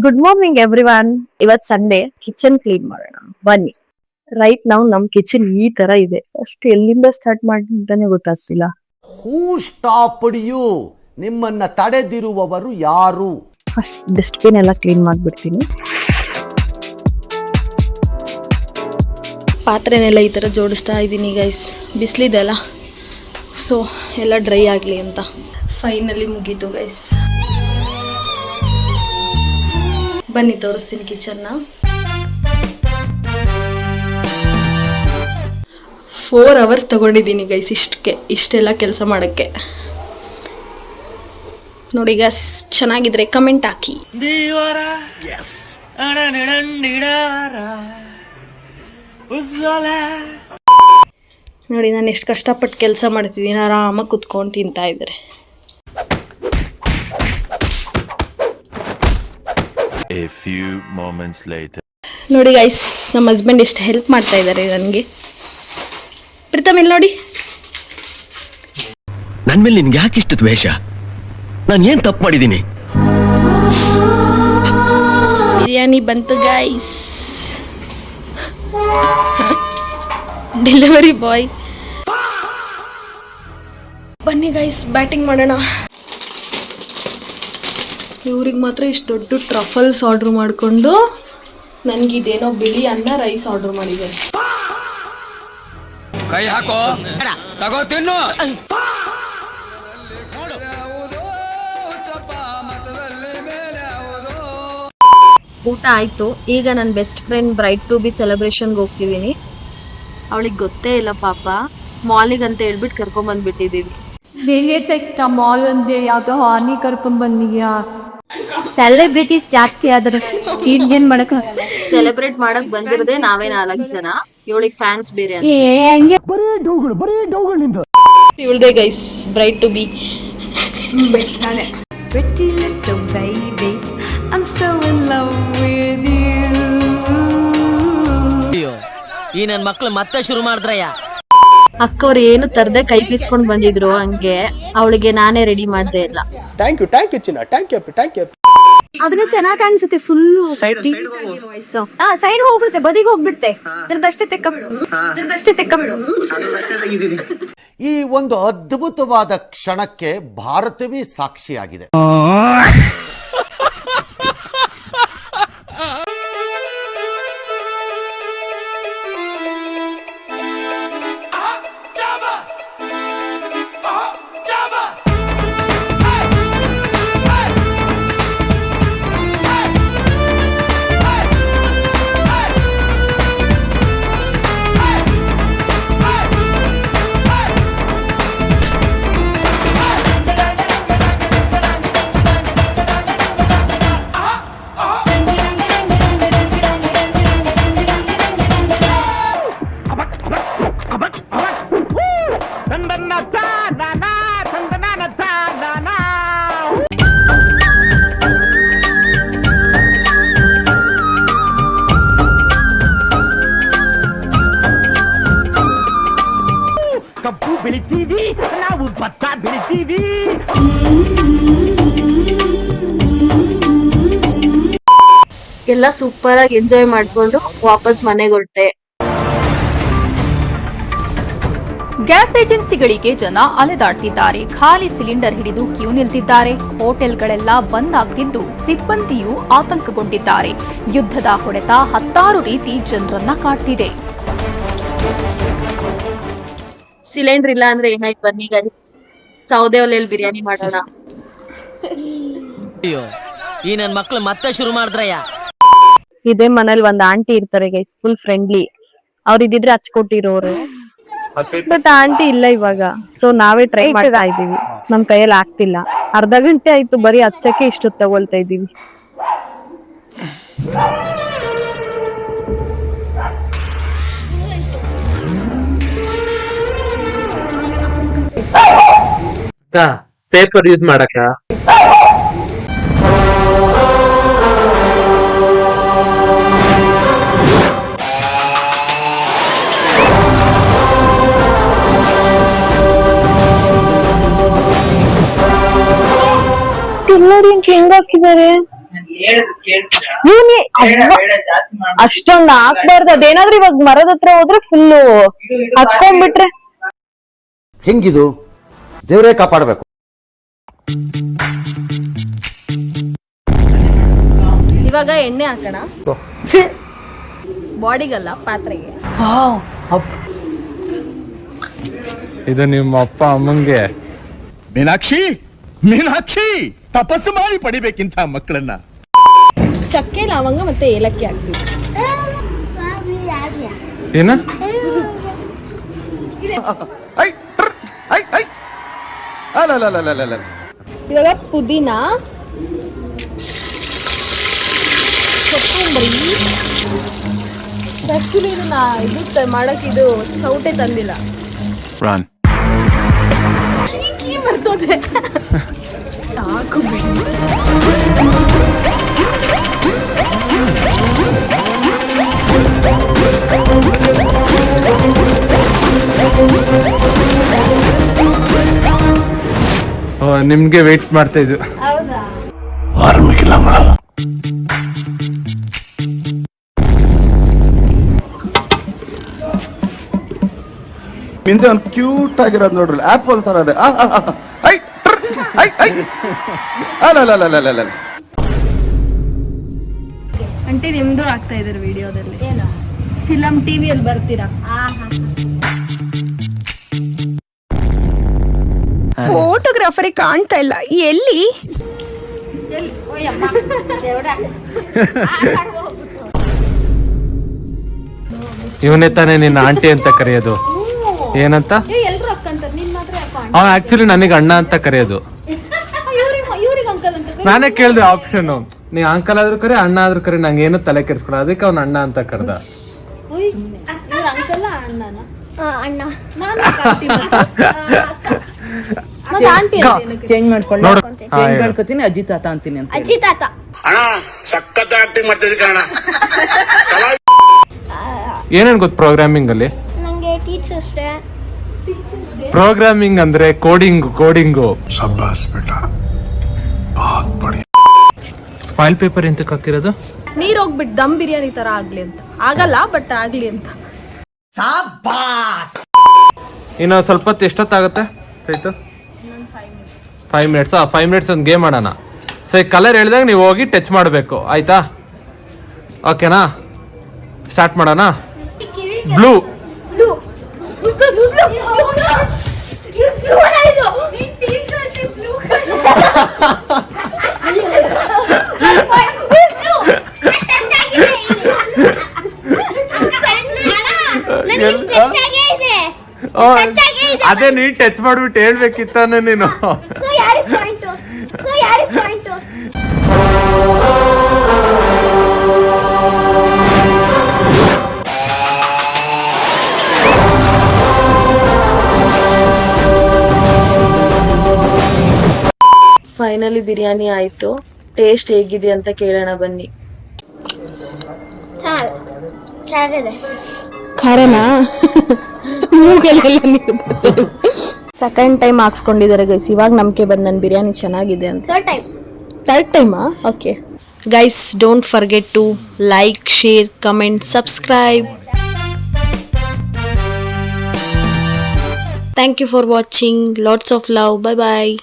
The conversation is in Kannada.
Good morning everyone. ಇವತ್ ಸಂಡೇ, ಕಿಚನ್ ಕ್ಲೀನ್ ಮಾಡೋಣ ಬನ್ನಿ. ರೈಟ್ ನಾವು ನಮ್ ಕಿಚನ್ ಈ ತರ ಇದೆ. ಅಷ್ಟು ಎಲ್ಲಿಂದ ಸ್ಟಾರ್ಟ್ ಮಾಡಿದ್ದಾನೆ ಗೊತ್ತಾಗ್ತಿಲ್ಲ. ಹೂ ಸ್ಟಾಪ್ಡ್ ಯು? ನಿಮ್ಮನ್ನ ತಡೆದಿರುವವರು ಯಾರು? ಫಸ್ಟ್ ಡಸ್ಟ್ಬಿನ್ ಎಲ್ಲ ಕ್ಲೀನ್ ಮಾಡ್ಬಿಡ್ತೀನಿ. ಪಾತ್ರೆನೆಲ್ಲ ಈ ಥರ ಜೋಡಿಸ್ತಾ ಇದ್ದೀನಿ ಗೈಸ್, ಬಿಸಿಲಿದೆ ಅಲ್ಲ, ಸೊ ಎಲ್ಲ ಡ್ರೈ ಆಗಲಿ ಅಂತ. ಫೈನಲಿ ಮುಗೀತು ಗೈಸ್. ಬನ್ನಿ ತೋರಿಸ್ತೀನಿ ಕಿಚನ್ನ. 4 hours ತಗೊಂಡಿದ್ದೀನಿ ಗೈಸ್ ಇಷ್ಟೆಲ್ಲ ಕೆಲಸ ಮಾಡೋಕ್ಕೆ. ನೋಡಿ ಗೈಸ್, ಚೆನ್ನಾಗಿದ್ರೆ ಕಮೆಂಟ್ ಹಾಕಿ. ನೋಡಿ ನಾನು ಎಷ್ಟು ಕಷ್ಟಪಟ್ಟು ಕೆಲಸ ಮಾಡ್ತಿದ್ದೀನಿ, ಆರಾಮಾಗಿ ಕುತ್ಕೊಂಡು ತಿಂತಾ ಇದ್ದಾರೆ. A few moments later. ನೋಡಿ ಗೈಸ್, ನಮ್ಮ ಹಸ್ಬೆಂಡ್ ಎಷ್ಟು ಹೆಲ್ಪ್ ಮಾಡ್ತಾ ಇದ್ದಾರೆ ನನಗೆ. ಪ್ರೀತಮ್ ಇಲ್ಲಿ ನೋಡಿ. ನನ್ನ ಮೇಲೆ ನಿನ್ಗೆ ಯಾಕೆ ಇಷ್ಟು ದ್ವೇಷ? ನಾನು ಏನ್ ತಪ್ಪು ಮಾಡಿದ್ದೀನಿ? ಬಿರಿಯಾನಿ ಬಂತು ಗೈಸ್. Delivery boy. ಬನ್ನಿ ಗೈಸ್, ಬ್ಯಾಟಿಂಗ್ ಮಾಡೋಣ. ಇವ್ರಿಗೆ ಮಾತ್ರ ಇಷ್ಟು ದೊಡ್ಡ ಟ್ರಫಲ್ಸ್ ಆರ್ಡ್ರ್ ಮಾಡಿಕೊಂಡು ನನಗಿದೇನೋ ಬಿಳಿ ಅನ್ನ ರೈಸ್ ಆರ್ಡ್ರ್ ಮಾಡಿದ್ದಾರೆ. ಕೈ ಹಾಕೋ, ತಗೋ ತಿನ್ನು. ಊಟ ಆಯ್ತು. ಈಗ ನನ್ನ best friend bride to be ಸೆಲೆಬ್ರೇಷನ್ಗೆ ಹೋಗ್ತಿದ್ದೀನಿ. ಅವಳಿಗೆ ಗೊತ್ತೇ ಇಲ್ಲ ಪಾಪ, ಮಾಲಿಗೆ ಅಂತ ಹೇಳ್ಬಿಟ್ಟು ಕರ್ಕೊಂಡ್ ಬಂದ್ಬಿಟ್ಟಿದೀವಿ. ಮಾಲ್ ಅಂದೆ ಯಾವ್ದೋ ಹಾನಿ ಕರ್ಕೊಂಡ್ ಬಂದಿದ್ಯಾ? ಸೆಲೆಬ್ರಿಟೀಸ್ ಜಾಸ್ತಿ ಆದ್ರೆ ಏನ್ ಮಾಡಕ, ಸೆಲೆಬ್ರೇಟ್ ಮಾಡಕ್ ಬಂದಿರದೆ ನಾವೇ 4 ಜನ, ಇವಳಿಗೆ ಫ್ಯಾನ್ಸ್ ಬೇರೆ. ಇವಳ್ದೆ ಗೈಸ್ ಬ್ರೈಡ್ ಟು ಬಿ. ಈ ನನ್ ಮಕ್ಳು ಮತ್ತೆ ಶುರು ಮಾಡಿದ್ರಯ್ಯ. ಅಕ್ಕವ್ರು ಏನು ತರದೆ ಕೈ ಬೀಸ್ಕೊಂಡ್ ಬಂದಿದ್ರು, ಹಂಗೆ ಅವಳಿಗೆ ನಾನೇ ರೆಡಿ ಮಾಡ್ದೆ ಇಲ್ಲ. ಥ್ಯಾಂಕ್ ಯು ಚಿನ್ನ, ಥ್ಯಾಂಕ್ ಯು. ಅದನ್ನ ಚೆನ್ನಾಗಿ ಕಾಣಿಸುತ್ತೆ. ಫುಲ್ ಸೈಡ್ ಹೋಗ್ಬಿಡುತ್ತೆ, ಬದಿಗೆ ಹೋಗ್ಬಿಡುತ್ತೆ. ಅಷ್ಟೇ ತೆಕ್ಕಬಿಡು. ಈ ಒಂದು ಅದ್ಭುತವಾದ ಕ್ಷಣಕ್ಕೆ ಭಾರತವೇ ಸಾಕ್ಷಿಯಾಗಿದೆ. ಕಬ್ಬು ಬೆಳಿತೀವಿ ನಾವು, ಭತ್ತ ಬೆಳಿತೀವಿ. ಎಲ್ಲ ಸೂಪರ್ ಆಗಿ ಎಂಜಾಯ್ ಮಾಡ್ಕೊಂಡು ವಾಪಸ್ ಮನೆಗೆ ಹೊರಟೆ. ಗ್ಯಾಸ್ ಏಜೆನ್ಸಿಗಳಿಗೆ ಜನ ಅಲೆದಾಡ್ತಿದ್ದಾರೆ. ಖಾಲಿ ಸಿಲಿಂಡರ್ ಹಿಡಿದು ಕ್ಯೂ ನಿಲ್ತಿದ್ದಾರೆ. ಹೋಟೆಲ್ಗಳೆಲ್ಲ ಬಂದ್ ಆಗ್ತಿದ್ದು ಸಿಬ್ಬಂದಿಯೂ ಆತಂಕಗೊಂಡಿದ್ದಾರೆ. ಯುದ್ಧದ ಹೊಡೆತ ಹತ್ತಾರು ರೀತಿ ಜನರನ್ನ ಕಾಡ್ತಿದೆ. ಸಿಲಿಂಡರ್ ಇಲ್ಲ ಅಂದ್ರೆ ಏನಾಯ್ತು, ಬನ್ನಿ ಗೈಸ್, ಸೌದೆ ಒಲೆಯಲ್ಲಿ ಬಿರಿಯಾನಿ ಮಾಡೋಣ. ಈ ನನ್ ಮಕ್ಳು ಮತ್ತೆ ಶುರು ಮಾಡಿದ್ರಯ್ಯ. ಇದೇ ಮನೇಲಿ ಒಂದ್ ಆಂಟಿ ಇರ್ತಾರೆ ಗೈಸ್, ಫುಲ್ ಫ್ರೆಂಡ್ಲಿ. ಅವ್ರ ಇದಿದ್ರೆ ಹಚ್ಕೊಟ್ಟಿರೋರು, ಬಟ್ ಆಂಟಿ ಇಲ್ಲ ಇವಾಗ. ಸೊ ನಾವೇ ಟ್ರೈ ಮಾಡ್ತಾ ಇದೀವಿ, ನಮ್ ಕೈಯಲ್ಲಿ ಆಗ್ತಿಲ್ಲ. ಅರ್ಧ ಗಂಟೆ ಆಯ್ತು ಬರೀ ಹಚ್ಚಕ್ಕೆ ಇಷ್ಟು ತಗೊಳ್ತಾ ಇದೀವಿ. ಪೇಪರ್ ಯೂಸ್ ಮಾಡಕ ನೋಡಿ ಹೆಂಗ್ ಹಾಕಿದ್ದಾರೆ. ಅಷ್ಟೊಂದ್ ಹಾಕ್ಬಾರ್ದು. ಅದೇನಾದ್ರೂ ಇವಾಗ ಮರದ ಹತ್ರ ಹೋದ್ರೆ ಫುಲ್ಲು ಹತ್ಕೊಂಡ್ಬಿಟ್ರೆ ಹೆಂಗಿದು? ದೇವರೇ ಕಾಪಾಡಬೇಕು. ಇವಾಗ ಎಣ್ಣೆ ಹಾಕೋಣ. ಬಾಡಿಗಲ್ಲ, ಪಾತ್ರೆಗೆ. ಇದು ನಿಮ್ಮ ಅಪ್ಪ ಅಮ್ಮಂಗೆ. ಮೀನಾಕ್ಷಿ ಮೀನಾಕ್ಷಿ ತಪಸ್ಸು ಮಾಡಿ ಪಡಿಬೇಕಿಂತ ಮಕ್ಕಳನ್ನ. ಚಕ್ಕೆ, ಲವಂಗ ಮತ್ತೆ ಏಲಕ್ಕಿ ಹಾಕ್ತೀವಿ. ಏನ ಇವಾಗ ಪುದೀನ, ಕೊತ್ತಂಬರಿ. ಆಕ್ಚುಲಿ ಇದನ್ನ ಇದು ಮಾಡಕ್ ಇದು ಸೌಟೆ ತಂದಿಲ್ಲ. ಮರ್ತೋದೆ. ನಿಮ್ಗೆ ವೇಟ್ ಮಾಡ್ತಾ ಇದ್ದು. ಹಿಂದೆ ಒಂದು ಕ್ಯೂಟ್ ಆಗಿರೋದು ನೋಡ್ರಿ, ಆಪಲ್ ತರ ಅದೇ. ಅಂಟಿ ನಿಮ್ದು ಆಗ್ತಾ ಇದಾರೆ ವಿಡಿಯೋದಲ್ಲಿ. ಫಿಲಂ ಟಿವಿಯಲ್ಲಿ ಬರ್ತೀರಾ? ಫೋಟೋಗ್ರಾಫರಿಗೆ ಕಾಣ್ತಾ ಇಲ್ಲ, ಎಲ್ಲಿ? ಇವನೇ ತಾನೇ ನಿನ್ನ ಆಂಟಿ ಅಂತ ಕರೆಯೋದು? ಏನಂತ? ಆಕ್ಚುಲಿ ನನಗೆ ಅಣ್ಣ ಅಂತ ಕರೆಯೋದು. ನಾನೇ ಕೇಳ್ದೆ ಆಪ್ಷನ್, ನೀ ಅಂಕಲ್ ಆದ್ರೂ ಕರೆ ಅಣ್ಣ ಆದ್ರೂ ಕರೆ, ನಂಗೆ ಏನು ತಲೆ ಕೆಡ್ಸ್ಕೊಳ, ಅದಕ್ಕೆ ಅವ್ನ ಅಣ್ಣ ಅಂತ ಕರೆದ. ಚೇಂಜ್ ಮಾಡ್ಕೊತೀನಿ, ಅಜ್ಜಿ ತಾತ ಅಂತೀನಿ ಅಂತ. ಏನೇನ್ ಗೊತ್ತು ಪ್ರೋಗ್ರಾಮಿಂಗ್ ಅಲ್ಲಿ? ಪ್ರೋಗ್ರಾಮಿಂಗ್ ಅಂದ್ರೆ ಕೋಡಿಂಗು. ಫೈಲ್ ಪೇಪರ್ ಎಂತಕ್ಕೆ ಹಾಕಿರೋದು? ನೀರ್ ಹೋಗ್ಬಿಟ್ಟು ದಮ್ ಬಿರಿಯಾನಿ ತರ ಆಗ್ಲಿ ಅಂತ. ಆಗಲ್ಲ, ಬಟ್ ಆಗ್ಲಿ ಅಂತ. ಇನ್ನು ಸ್ವಲ್ಪ ಹೊತ್ತು ಎಷ್ಟೊತ್ತಾಗುತ್ತೆ ಆಯ್ತು? 5 ಮಿನಿಟ್ಸ್. 5 ಮಿನಿಟ್ಸ್ ಒಂದು ಗೇಮ್ ಆಡೋಣ. ಸರಿ, ಕಲರ್ ಹೇಳಿದಾಗ ನೀವು ಹೋಗಿ ಟಚ್ ಮಾಡಬೇಕು, ಆಯ್ತಾ? ಓಕೆನಾ? ಸ್ಟಾರ್ಟ್ ಮಾಡೋಣ. ಬ್ಲೂ. ಅದೇ ನೀನ್ ಟಚ್ ಮಾಡ್ಬಿಟ್ಟು ಹೇಳ್ಬೇಕಿತ್ತಾನೆ ನೀನು. ಫೈನಲಿ ಬಿರಿಯಾನಿ ಆಯ್ತು. ಟೇಸ್ಟ್ ಹೇಗಿದೆ ಅಂತ ಕೇಳೋಣ ಬನ್ನಿ. ಖಾರನಾ? ಸೆಕೆಂಡ್ ಟೈಮ್ ಹಾಕ್ಸ್ಕೊಂಡಿದ್ದಾರೆ ಗೈಸ್. ಇವಾಗ ನಂಬಿಕೆ ಬಂದು ನನ್ನ ಬಿರಿಯಾನಿ ಚೆನ್ನಾಗಿದೆ ಅಂತ. ಥರ್ಡ್ ಟೈಮಾ? Okay guys, don't forget to like, share, comment, subscribe. Thank you for watching. Lots of love. Bye bye.